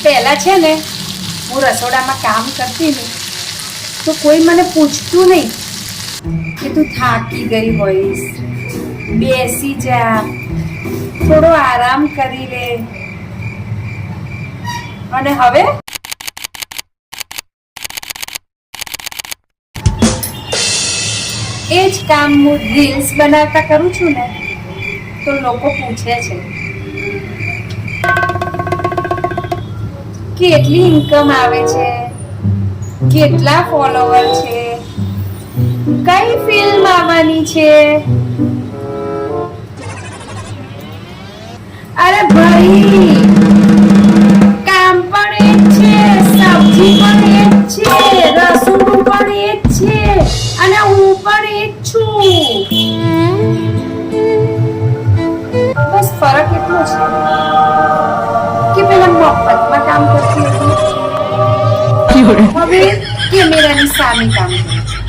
પહેલા છે ને હું રસોડામાં કામ કરતી ને તો કોઈ મને પૂછતું નહીં કે તું થાકી ગઈ હોઈશ, બેસી જા, થોડો આરામ કરી લે. અને હવે એ જ કામ હું રીલ્સ બનાવતા કરું છું ને તો લોકો પૂછે છે કેટલી ઇન્કમ આવે છે, કેટલા ફોલોવર છે, કઈ ફિલ્મ આવવાની છે. અરે ભાઈ, કામ પણ એ જ છે, સબ્જી પણ એ જ છે, રસોડું પણ એ જ છે અને હું પણ એ જ છું. બસ ફરક એટલો છે કે પેલા મફતમાં કામ કરતી હતી, હવે કેમેરાની સામે કામ કરું છું.